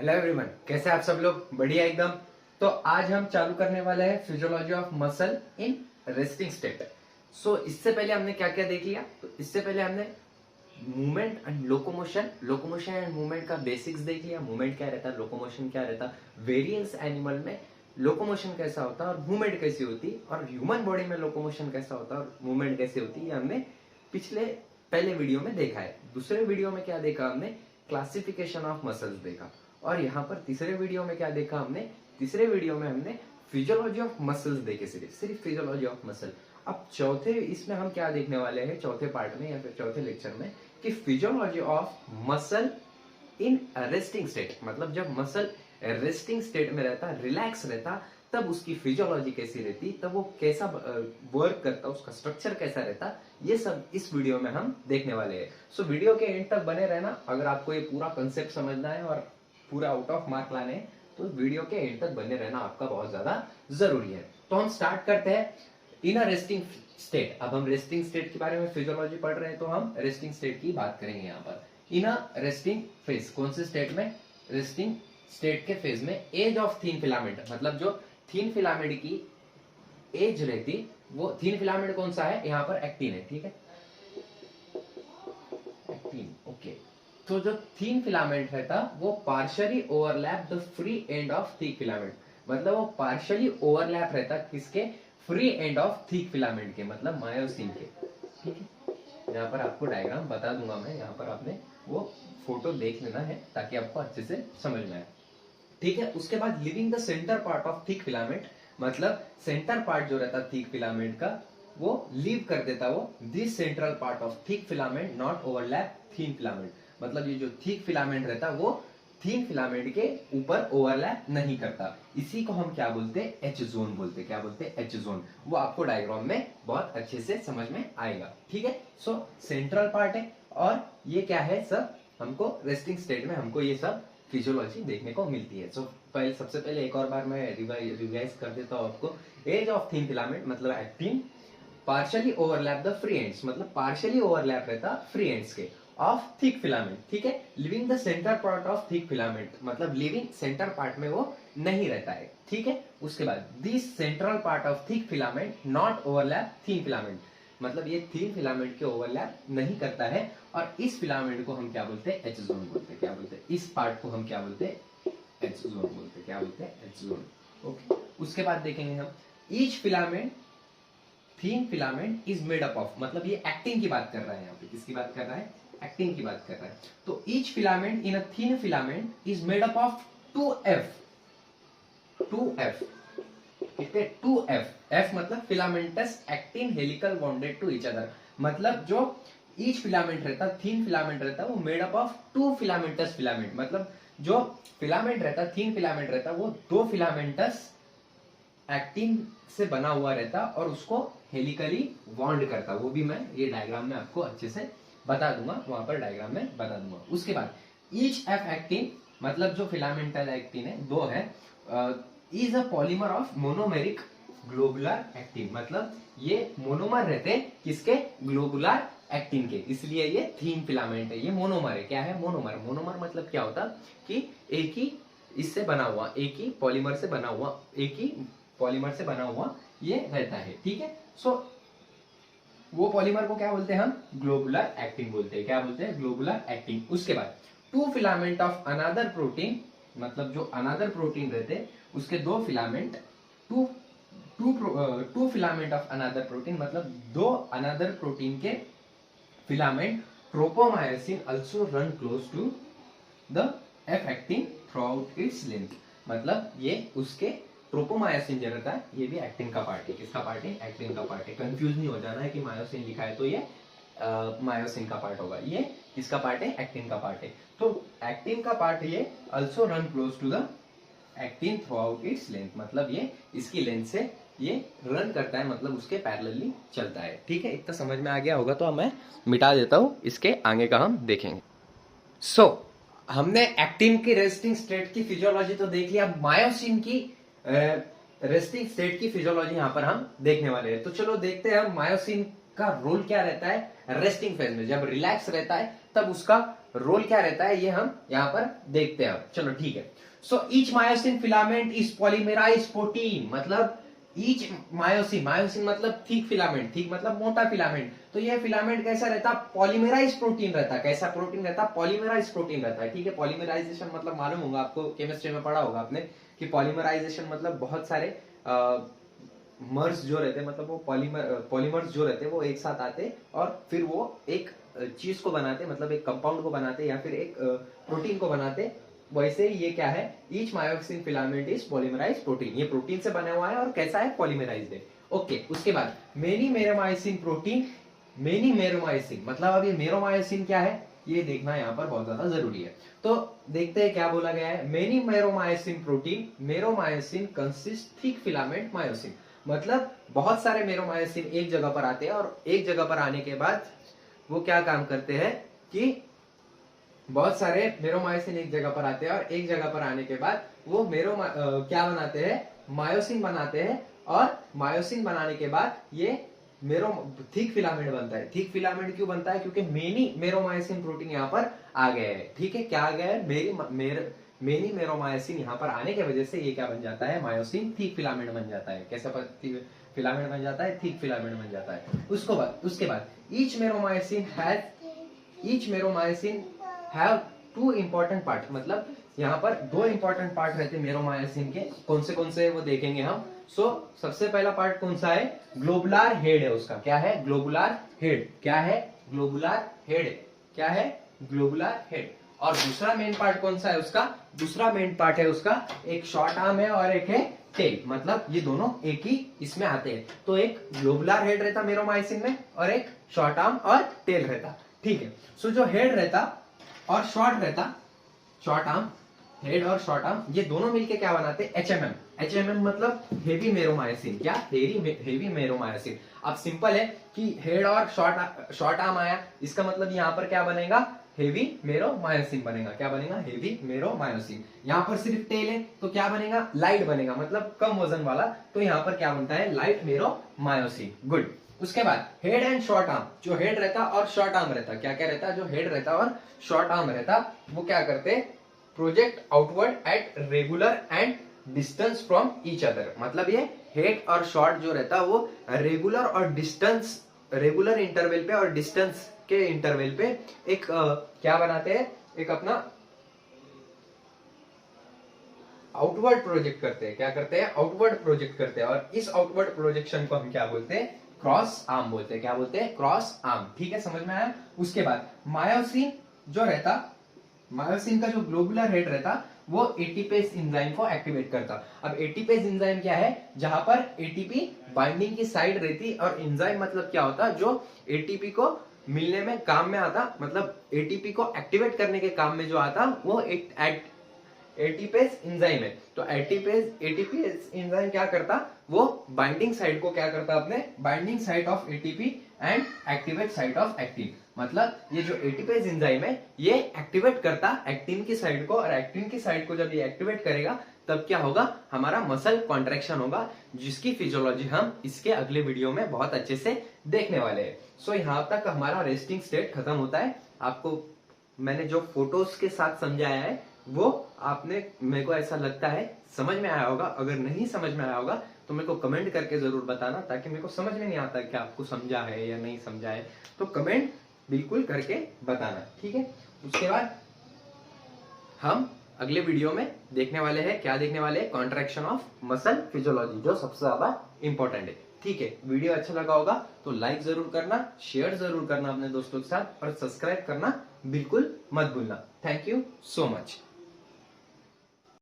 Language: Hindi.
हेलो एवरीवन, कैसे आप सब लोग? बढ़िया एकदम। तो आज हम चालू करने वाले हैं physiology of muscle in resting state. इससे पहले हमने क्या क्या देख लिया? तो इससे पहले हमने movement and locomotion and movement का बेसिक्स देख लिया। मूवमेंट क्या रहता है, लोकोमोशन क्या रहता है, वेरियंस एनिमल में लोकोमोशन कैसा होता है और मूवमेंट कैसी होती, और ह्यूमन बॉडी में लोकोमोशन कैसा होता है और मूवमेंट कैसे होती है, हमने पिछले पहले वीडियो में देखा है। दूसरे वीडियो में क्या देखा हमने? क्लासिफिकेशन ऑफ मसल्स देखा। और यहाँ पर तीसरे वीडियो में क्या देखा हमने? तीसरे वीडियो में हमने फिजियोलॉजी ऑफ मसल्स देखे, सिर्फ फिजियोलॉजी ऑफ मसल। अब चौथे इसमें हम क्या देखने वाले हैं, चौथे पार्ट में या फिर चौथे लेक्चर में, कि physiology of muscle in resting state. मतलब जब मसल रेस्टिंग स्टेट में रहता, रिलैक्स रहता, तब उसकी फिजियोलॉजी कैसी रहती, तब वो कैसा वर्क करता, उसका स्ट्रक्चर कैसा रहता, ये सब इस वीडियो में हम देखने वाले हैं। वीडियो के एंड तक बने रहना अगर आपको ये पूरा कंसेप्ट समझना है और पूरा आउट ऑफ मार्क लाने हैं, तो वीडियो के एंड तक बने रहना आपका बहुत ज्यादा जरूरी है। तो हम स्टार्ट करते हैं इन अ रेस्टिंग स्टेट। अब हम रेस्टिंग स्टेट के बारे में फिजियोलॉजी पढ़ रहे हैं, तो हम रेस्टिंग स्टेट की बात करेंगे यहाँ पर। इन अ रेस्टिंग फेज, कौन से स्टेट में? रेस्टिंग स्टेट के फेज में एज ऑफ थिन फिलामेंट, मतलब जो थिन फिलामेंट की एज रहती, वो थिन फिलामेंट कौन सा है? यहाँ पर एक्टिन है, ठीक है, एक्टिन, ओके। तो जो थिन फिलामेंट रहता, वो partially overlap the free end of thick filament, मतलब वो पार्शियली ओवरलैप रहता किसके? Free end of thick filament के, मतलब मायोसिन के, ठीक है। यहाँ पर आपको डायग्राम बता दूंगा मैं, यहाँ पर आपने वो फोटो देख लेना है ताकि आपको अच्छे से समझ में आए, ठीक है। उसके बाद living the centre part of thick filament, मतलब सेंटर पार्ट जो रहता थिक फिलामेंट का, वो लीव कर देता वो this central part of thick filament not overlap thin filament, मतलब ये जो थिक फिलामेंट रहता वो थिन फिलामेंट के ऊपर ओवरलैप नहीं करता। इसी को हम क्या बोलते हैं? एच जोन बोलते। क्या बोलते? H zone. वो आपको डायग्राम में बहुत अच्छे से समझ में आएगा, ठीक है। सेंट्रल पार्ट है, और ये क्या है सब हमको रेस्टिंग स्टेट में हमको ये सब फिजियोलॉजी देखने को मिलती है। सबसे पहले एक और बार मैं रिवाइज कर देता हूँ आपको। एज ऑफ थिन फिलामेंट मतलब actin, partially overlap the free ends, मतलब पार्शियली ओवरलैप रहता फ्री एंड्स के ऑफ थिक फिलामेंट, ठीक है। Living the centre part of thick filament, मतलब लिविंग सेंटर पार्ट में वो नहीं रहता है, ठीक है। उसके बाद this central part of thick filament not overlap thin filament, मतलब ये थिन फिलामेंट के ओवरलैप नहीं करता है, और इस फिलामेंट को हम क्या बोलते हैं? एच जोन बोलते हैं। क्या बोलते हैं? इस पार्ट को हम क्या बोलते हैं? एच जोन बोलते हैं। क्या बोलते हैं? H zone, okay. उसके बाद देखेंगे हम each filament, thin filament is made up of, मतलब ये एक्टिन की बात कर रहा है, यहाँ पे किसकी बात कर रहा है? एक्टिन की बात कर रहा है। तो each filament in a thin filament is made up of 2F, 2F, कितने? 2F। F मतलब filaments actin helical bonded to each other, मतलब जो ईच फिलामेंट रहता, थिन फिलामेंट रहता, वो made up of 2 filaments filament, मतलब जो फिलामेंट रहता, थिन फिलामेंट रहता, वो 2 फिलामेंटस एक्टिन से बना हुआ रहता और उसको हेलिकली बॉन्ड करता। वो भी मैं ये डायग्राम में आपको अच्छे से बता दूंगा, वहां पर डायग्राम में बता दूंगा। उसके बाद ईच एफ एक्टिन, मतलब जो फिलामेंटल एक्टिन है, 2 है, is a polymer of monomeric globular actin, मतलब ये मोनोमर रहते किसके? ग्लोबुलर एक्टिन के, इसलिए ये थीन फिलामेंट है, ये मोनोमर है। क्या है? मोनोमर। मोनोमर मतलब क्या होता कि एक ही इससे बना हुआ, एक ही पॉलीमर से बना हुआ, एक ही पॉलीमर से बना हुआ ये रहता है, ठीक है। वो पॉलीमर को क्या बोलते हैं हम? ग्लोबुलर एक्टिन बोलते हैं। क्या बोलते हैं? Globular actin. उसके बाद 2 फिलामेंट ऑफ अनदर प्रोटीन, मतलब जो अनदर प्रोटीन रहते उसके 2 filament, two filament of another protein, मतलब 2 अनदर प्रोटीन के filament tropomyosin also run close to the F actin throughout its length, मतलब ये उसके ट्रोपोमायोसिन जो रहता है, ये भी एक्टिन का पार्ट है। किसका पार्ट है? एक्टिन का पार्ट है। कंफ्यूज नहीं हो जाना है कि मायोसिन लिखा है तो ये मायोसिन का पार्ट होगा, ये किसका पार्ट है? एक्टिन का पार्ट है। तो एक्टिन का पार्ट ये also run close to the actin through out its length, मतलब ये इसकी लेंथ से ये रन करता है, मतलब उसके पैरेलली चलता है, ठीक है। इतना समझ में आ गया होगा तो अब मैं मिटा देता हूं, इसके आगे का हम देखेंगे। हमने एक्टिन की रेस्टिंग स्टेट की फिजियोलॉजी तो देख लिया, मायोसिन की रेस्टिंग स्टेट की फिजियोलॉजी यहां पर हम देखने वाले हैं। तो चलो देखते हैं हम मायोसिन का रोल क्या रहता है रेस्टिंग फेज में। जब रिलैक्स रहता है तब उसका रोल क्या रहता है ये हम यहाँ पर देखते हैं। चलो ठीक है। So each myosin filament is polymerise protein, मतलब ईच मायोसिन, मायोसिन मतलब थिक फिलामेंट, थिक मतलब मोटा फिलामेंट, तो ये फिलामेंट कैसा रहता, पॉलीमराइज प्रोटीन रहता। कैसा प्रोटीन रहता, पॉलीमराइज प्रोटीन रहता है। ठीक है, पॉलीमराइजेशन मतलब मालूम होगा आपको, केमिस्ट्री में पढ़ा होगा आपने कि पॉलीमराइजेशन मतलब बहुत सारे मर्स जो रहते हैं, मतलब वो पॉलीमर्स जो रहते हैं वो एक साथ आते और फिर वो एक चीज को बनाते, मतलब एक कंपाउंड को बनाते या फिर एक प्रोटीन को बनाते। वैसे ये क्या है, each myosin filament is polymerise protein, ये प्रोटीन से बना हुआ है और कैसा है, पॉलीमराइज्ड है। ओके, उसके बाद मेनी मेरोमायोसिन प्रोटीन, मेनी मेरोमायोसिन मतलब अब ये मेरोमायोसिन क्या है ये देखना यहाँ पर बहुत ज्यादा जरूरी है। तो देखते हैं क्या बोला गया है, many meromyosin protein, meromyosin consist thick filament myosin, मतलब बहुत सारे मेरोमायोसिन एक जगह पर आते हैं और एक जगह पर आने के बाद वो क्या काम करते हैं कि बहुत सारे मेरोमायोसिन एक जगह पर आते हैं और एक जगह पर आने के बाद वो क्या बनाते हैं, मायोसिन बनाते हैं। और मायोसिन बनाने के बाद ये थिक फिलामेंट बनता है। थिक फिलामेंट क्यों बनता है, क्योंकि मेनी मेरोमायोसिन प्रोटीन यहाँ पर आ गए हैं। ठीक है, क्या आ गया है, मेनी मेरोमायोसिन यहाँ पर आने की वजह से ये क्या बन जाता है, मायोसिन थिक फिलामेंट बन जाता है। कैसा फिलामेंट बन जाता है, थिक फिलामेंट बन जाता है। उसके बाद each meromyosin have two important part, मतलब यहाँ पर दो इंपॉर्टेंट पार्ट रहते हैं मेरोमायोसिन के। कौन से वो देखेंगे हम। सबसे पहला पार्ट कौन सा है, ग्लोबुलर हेड है उसका। क्या है, ग्लोबुलर हेड। क्या है, ग्लोबुलर हेड। क्या है, ग्लोबुलर हेड। और दूसरा मेन पार्ट कौन सा है उसका, दूसरा मेन पार्ट है उसका एक शॉर्ट आर्म है और एक है टेल, मतलब ये दोनों एक ही इसमें आते हैं। तो एक ग्लोबुलर हेड रहता मेरोमायोसिन में और एक शॉर्ट आर्म और टेल रहता। ठीक है, जो हेड रहता और शॉर्ट आर्म, हेड और शॉर्ट आर्म, ये दोनों मिलके क्या बनाते हैं, एचएमएम। एचएमएम मतलब हेवी मेरोमायोसिन। क्या, हेवी मेरोमायोसिन। अब सिंपल है कि हेड और शॉर्ट आर्म आया, इसका मतलब यहाँ पर क्या बनेगा, हेवी मेरोमायोसिन बनेगा। क्या बनेगा, हेवी मेरोमायोसिन। यहाँ पर सिर्फ टेल है तो क्या बनेगा, लाइट बनेगा, मतलब कम वजन वाला। तो यहाँ पर क्या बनता है, लाइट मेरोमायोसिन। गुड। उसके बाद हेड एंड शॉर्ट आर्म, जो हेड रहता और शॉर्ट आर्म रहता, क्या क्या रहता, जो हेड रहता और शॉर्ट आर्म रहता, वो क्या करते, project outward at regular and distance from each other. मतलब ये हेड और शॉर्ट जो रहता वो रेगुलर और डिस्टेंस, रेगुलर इंटरवल पे और डिस्टेंस के इंटरवल पे एक क्या बनाते हैं, एक अपना आउटवर्ड प्रोजेक्ट करते हैं। क्या करते हैं, आउटवर्ड प्रोजेक्ट करते हैं। और इस आउटवर्ड प्रोजेक्शन को हम क्या बोलते हैं, क्रॉस आर्म बोलते हैं। क्या बोलते हैं, क्रॉस आर्म। ठीक है, समझ में आया। उसके बाद मायोसिन जो रहता, मायोसिन का जो ग्लोबुलर हेड रहता वो एटीपेज एंजाइम को एक्टिवेट करता। अब एटीपेज एंजाइम क्या है, जहां पर एटीपी बाइंडिंग की साइड रहती और एंजाइम मतलब क्या होता, जो एटीपी को मिलने में काम में आता, मतलब एटीपी को एक्टिवेट करने के काम में जो आता वो एटीपेज एंजाइम है। तो एटीपेज एंजाइम क्या करता, वो बाइंडिंग साइड को क्या करता, अपने binding side of ATP and activate side of actin. मतलब ये जो एटीपेज एंजाइम है ये एक्टिवेट करता एक्टिन की साइड को, और एक्टिन की साइड को जब ये एक्टिवेट करेगा तब क्या होगा, हमारा मसल कॉन्ट्रैक्शन होगा, जिसकी फिजियोलॉजी हम इसके अगले वीडियो में बहुत अच्छे से देखने वाले हैं। सो यहाँ तक हमारा रेस्टिंग स्टेट खत्म होता है। आपको मैंने जो फोटोज के साथ समझाया है वो आपने, मेरे को ऐसा लगता है समझ में आया होगा। अगर नहीं समझ में आया होगा तो मेरे को कमेंट करके जरूर बताना, ताकि मेरे को समझ में नहीं आता कि आपको समझा है या नहीं समझा है, तो कमेंट बिल्कुल करके बताना। ठीक है, उसके बाद हम अगले वीडियो में देखने वाले हैं, क्या देखने वाले हैं, कॉन्ट्रैक्शन ऑफ मसल फिजियोलॉजी, जो सबसे ज्यादा इंपॉर्टेंट है। ठीक है, वीडियो अच्छा लगा होगा तो लाइक जरूर करना, शेयर जरूर करना अपने दोस्तों के साथ, और सब्सक्राइब करना बिल्कुल मत भूलना। Thank you so much.